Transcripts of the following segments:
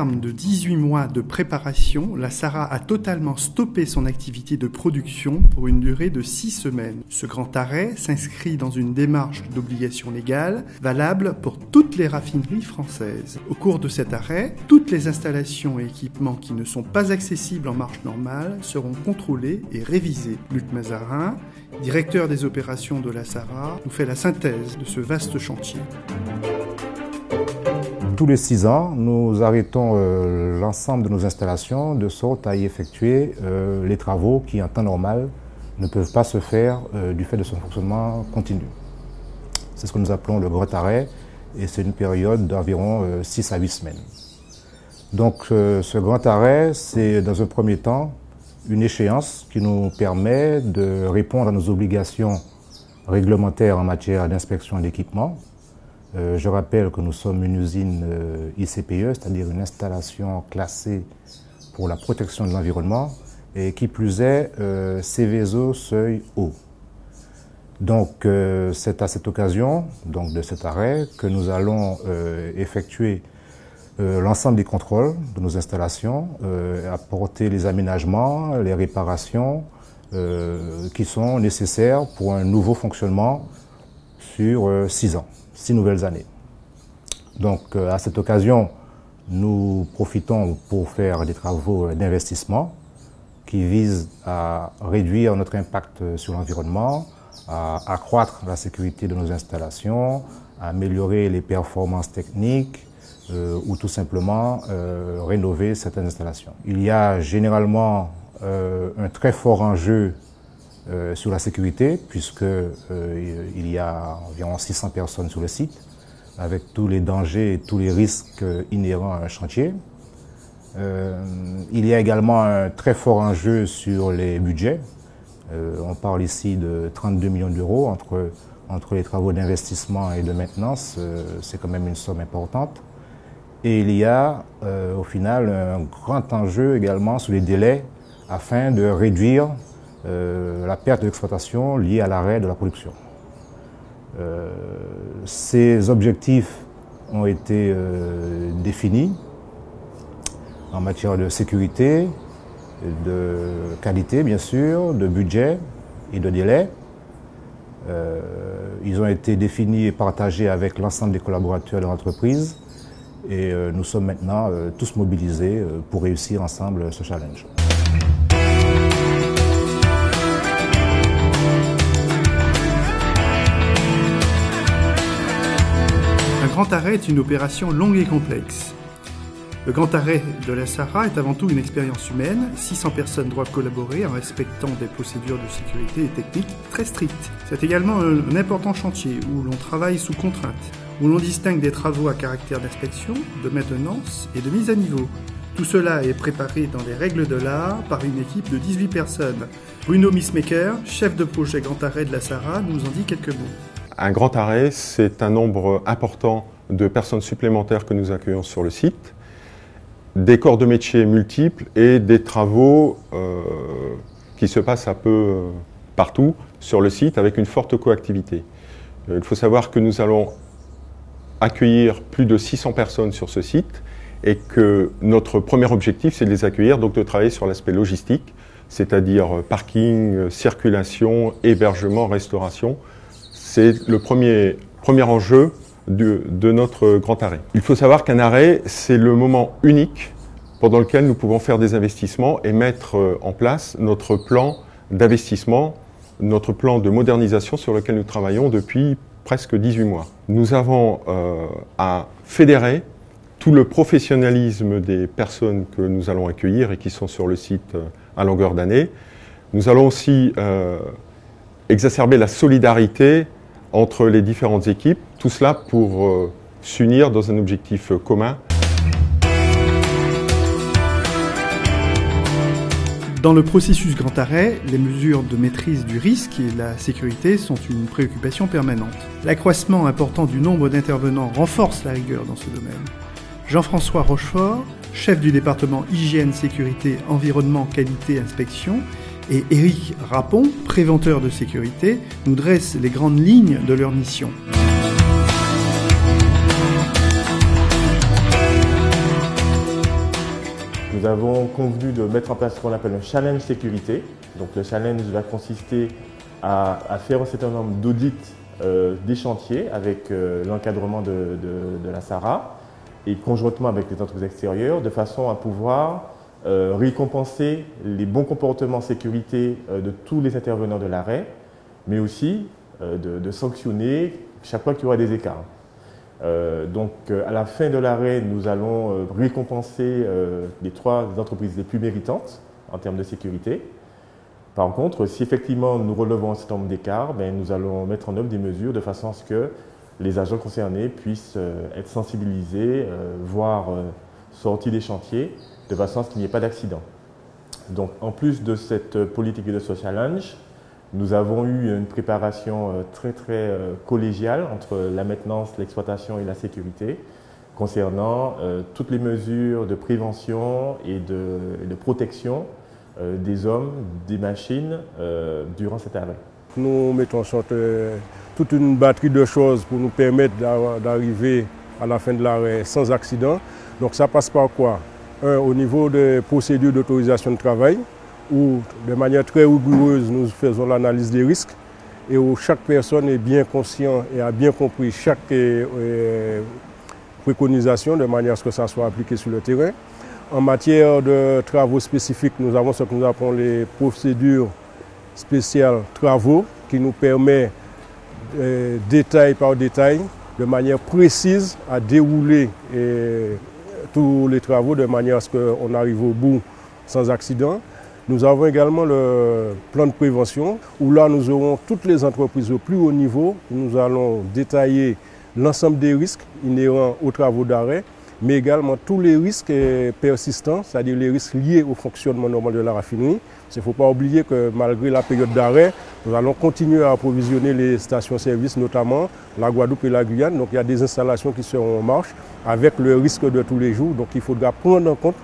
terme de 18 mois de préparation, la SARA a totalement stoppé son activité de production pour une durée de 6 semaines. Ce grand arrêt s'inscrit dans une démarche d'obligation légale valable pour toutes les raffineries françaises. Au cours de cet arrêt, toutes les installations et équipements qui ne sont pas accessibles en marche normale seront contrôlés et révisés. Luc Mazarin, directeur des opérations de la SARA, nous fait la synthèse de ce vaste chantier. Tous les 6 ans, nous arrêtons l'ensemble de nos installations de sorte à y effectuer les travaux qui, en temps normal, ne peuvent pas se faire du fait de son fonctionnement continu. C'est ce que nous appelons le grand arrêt et c'est une période d'environ 6 à 8 semaines. Donc ce grand arrêt, c'est dans un premier temps une échéance qui nous permet de répondre à nos obligations réglementaires en matière d'inspection d'équipement. Je rappelle que nous sommes une usine ICPE, c'est-à-dire une installation classée pour la protection de l'environnement et qui plus est Seveso seuil haut. Donc c'est à cette occasion, donc de cet arrêt, que nous allons effectuer l'ensemble des contrôles de nos installations, apporter les aménagements, les réparations qui sont nécessaires pour un nouveau fonctionnement sur 6 ans. 6 nouvelles années. Donc à cette occasion, nous profitons pour faire des travaux d'investissement qui visent à réduire notre impact sur l'environnement, à accroître la sécurité de nos installations, à améliorer les performances techniques ou tout simplement rénover certaines installations. Il y a généralement un très fort enjeu sur la sécurité, puisque il y a environ 600 personnes sur le site, avec tous les dangers et tous les risques inhérents à un chantier. Il y a également un très fort enjeu sur les budgets. On parle ici de 32 millions d'euros entre les travaux d'investissement et de maintenance. C'est quand même une somme importante. Et il y a au final un grand enjeu également sur les délais afin de réduire la perte d'exploitation liée à l'arrêt de la production. Ces objectifs ont été définis en matière de sécurité, de qualité bien sûr, de budget et de délai. Ils ont été définis et partagés avec l'ensemble des collaborateurs de l'entreprise et nous sommes maintenant tous mobilisés pour réussir ensemble ce challenge. Un grand arrêt est une opération longue et complexe. Le grand arrêt de la SARA est avant tout une expérience humaine. 600 personnes doivent collaborer en respectant des procédures de sécurité et techniques très strictes. C'est également un important chantier où l'on travaille sous contrainte, où l'on distingue des travaux à caractère d'inspection, de maintenance et de mise à niveau. Tout cela est préparé dans les règles de l'art par une équipe de 18 personnes. Bruno Missmaker, chef de projet grand arrêt de la SARA, nous en dit quelques mots. Un grand arrêt, c'est un nombre important de personnes supplémentaires que nous accueillons sur le site, des corps de métier multiples et des travaux qui se passent un peu partout sur le site avec une forte coactivité. Il faut savoir que nous allons accueillir plus de 600 personnes sur ce site et que notre premier objectif, c'est de les accueillir, donc de travailler sur l'aspect logistique, c'est-à-dire parking, circulation, hébergement, restauration. C'est le premier enjeu de notre grand arrêt. Il faut savoir qu'un arrêt, c'est le moment unique pendant lequel nous pouvons faire des investissements et mettre en place notre plan d'investissement, notre plan de modernisation sur lequel nous travaillons depuis presque 18 mois. Nous avons à fédérer tout le professionnalisme des personnes que nous allons accueillir et qui sont sur le site à longueur d'année. Nous allons aussi exacerber la solidarité entre les différentes équipes, tout cela pour s'unir dans un objectif commun. Dans le processus grand arrêt, les mesures de maîtrise du risque et la sécurité sont une préoccupation permanente. L'accroissement important du nombre d'intervenants renforce la rigueur dans ce domaine. Jean-François Rochefort, chef du département Hygiène, Sécurité, Environnement, Qualité, Inspection, et Éric Rapon, préventeur de sécurité, nous dressent les grandes lignes de leur mission. nous avons convenu de mettre en place ce qu'on appelle un challenge sécurité. Donc le challenge va consister à faire un certain nombre d'audits des chantiers avec l'encadrement de la SARA et conjointement avec les entreprises extérieures, de façon à pouvoir récompenser les bons comportements sécurité de tous les intervenants de l'arrêt, mais aussi de sanctionner chaque fois qu'il y aura des écarts. Donc à la fin de l'arrêt, nous allons récompenser les 3 entreprises les plus méritantes en termes de sécurité. Par contre, si effectivement nous relevons un certain nombre d'écarts, nous allons mettre en œuvre des mesures de façon à ce que les agents concernés puissent être sensibilisés, voire sortis des chantiers, de façon à ce qu'il n'y ait pas d'accident. Donc en plus de cette politique de ce challenge, nous avons eu une préparation très collégiale entre la maintenance, l'exploitation et la sécurité concernant toutes les mesures de prévention et de protection des hommes, des machines durant cet arrêt. Nous mettons en sorte toute une batterie de choses pour nous permettre d'arriver à la fin de l'arrêt sans accident. Donc ça passe par quoi? Au niveau des procédures d'autorisation de travail, où de manière très rigoureuse nous faisons l'analyse des risques et où chaque personne est bien consciente et a bien compris chaque préconisation de manière à ce que ça soit appliqué sur le terrain. En matière de travaux spécifiques, nous avons ce que nous appelons les procédures spéciales travaux qui nous permet détail par détail, de manière précise à dérouler tous les travaux de manière à ce qu'on arrive au bout sans accident. Nous avons également le plan de prévention où là nous aurons toutes les entreprises au plus haut niveau. Nous allons détailler l'ensemble des risques inhérents aux travaux d'arrêt, mais également tous les risques persistants, c'est-à-dire les risques liés au fonctionnement normal de la raffinerie. Il ne faut pas oublier que malgré la période d'arrêt, nous allons continuer à approvisionner les stations-service, notamment la Guadeloupe et la Guyane. Donc il y a des installations qui seront en marche avec le risque de tous les jours. Donc il faudra prendre en compte,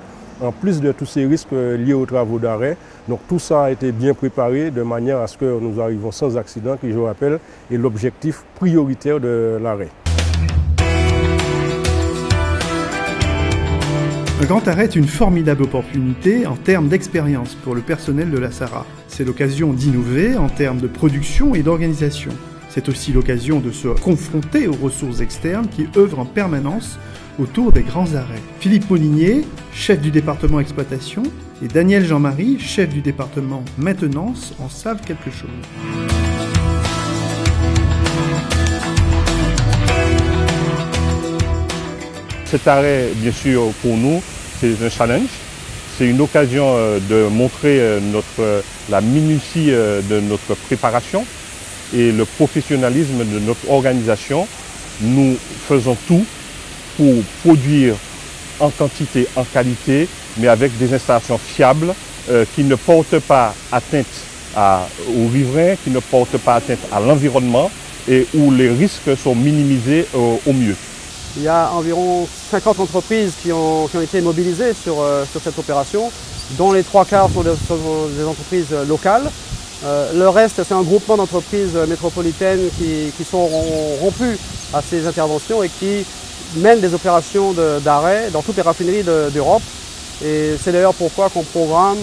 en plus de tous ces risques liés aux travaux d'arrêt. Donc tout ça a été bien préparé de manière à ce que nous arrivons sans accident, qui je rappelle est l'objectif prioritaire de l'arrêt. Un grand arrêt est une formidable opportunité en termes d'expérience pour le personnel de la SARA. C'est l'occasion d'innover en termes de production et d'organisation. C'est aussi l'occasion de se confronter aux ressources externes qui œuvrent en permanence autour des grands arrêts. Philippe Molinier, chef du département exploitation, et Daniel Jean-Marie, chef du département maintenance, en savent quelque chose. Cet arrêt, bien sûr, pour nous, c'est un challenge. C'est une occasion de montrer la minutie de notre préparation et le professionnalisme de notre organisation. Nous faisons tout pour produire en quantité, en qualité, mais avec des installations fiables qui ne portent pas atteinte aux riverains, qui ne portent pas atteinte à l'environnement et où les risques sont minimisés au mieux. Il y a environ 50 entreprises qui ont été mobilisées sur cette opération, dont les 3/4 sont des entreprises locales. Le reste, c'est un groupement d'entreprises métropolitaines qui sont rompues à ces interventions et qui mènent des opérations d'arrêt dans toutes les raffineries d'Europe. Et c'est d'ailleurs pourquoi qu'on programme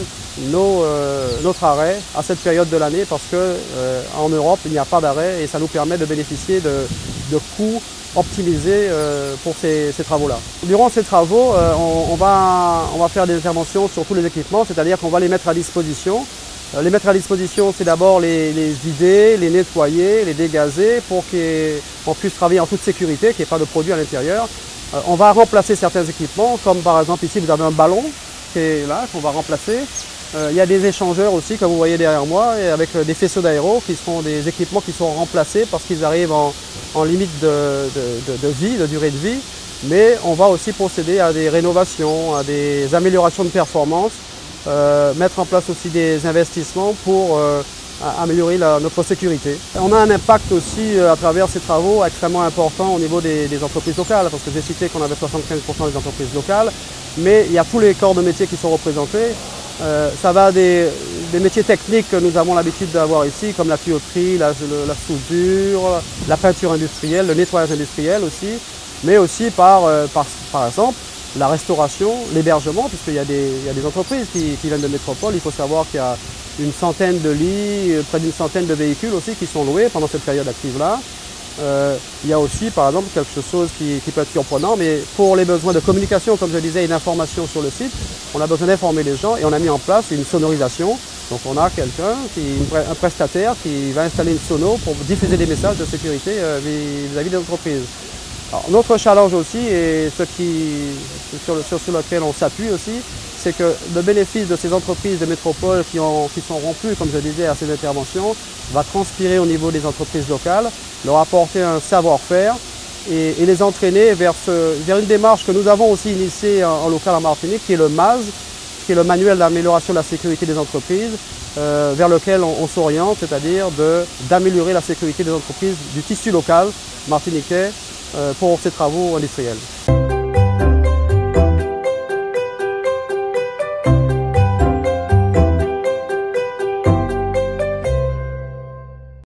notre arrêt à cette période de l'année, parce qu'en Europe, il n'y a pas d'arrêt et ça nous permet de bénéficier de coûts optimisés pour ces travaux-là. Durant ces travaux, on va faire des interventions sur tous les équipements, c'est-à-dire qu'on va les mettre à disposition. Les mettre à disposition, c'est d'abord les vider, les nettoyer, les dégazer pour qu'on puisse travailler en toute sécurité, qu'il n'y ait pas de produits à l'intérieur. On va remplacer certains équipements, comme par exemple ici vous avez un ballon qui est là, qu'on va remplacer. Il y a des échangeurs aussi, comme vous voyez derrière moi, et avec des faisceaux d'aéro qui sont des équipements qui sont remplacés parce qu'ils arrivent en limite de vie, de durée de vie. Mais on va aussi procéder à des rénovations, à des améliorations de performance, mettre en place aussi des investissements pour améliorer notre sécurité. On a un impact aussi à travers ces travaux extrêmement important au niveau des entreprises locales, parce que j'ai cité qu'on avait 75% des entreprises locales, mais il y a tous les corps de métiers qui sont représentés. Ça va des métiers techniques que nous avons l'habitude d'avoir ici, comme la tuyauterie, la soudure, la peinture industrielle, le nettoyage industriel aussi, mais aussi par exemple la restauration, l'hébergement, puisqu'il y a des entreprises qui viennent de métropole. Il faut savoir qu'il y a une centaine de lits, près d'une centaine de véhicules aussi qui sont loués pendant cette période active-là. Il y a aussi, par exemple, quelque chose qui peut être surprenant, mais pour les besoins de communication, comme je disais, et d'information sur le site, on a besoin d'informer les gens et on a mis en place une sonorisation. Donc on a quelqu'un, un prestataire qui va installer une sono pour diffuser des messages de sécurité vis-à-vis des entreprises. Alors, notre challenge aussi, et sur lequel on s'appuie aussi, c'est que le bénéfice de ces entreprises de métropole qui sont rompues, comme je disais, à ces interventions, va transpirer au niveau des entreprises locales, leur apporter un savoir-faire et les entraîner vers une démarche que nous avons aussi initiée en local en Martinique, qui est le MAS, qui est le manuel d'amélioration de la sécurité des entreprises, vers lequel on s'oriente, c'est-à-dire d'améliorer la sécurité des entreprises du tissu local martiniquais pour ces travaux industriels.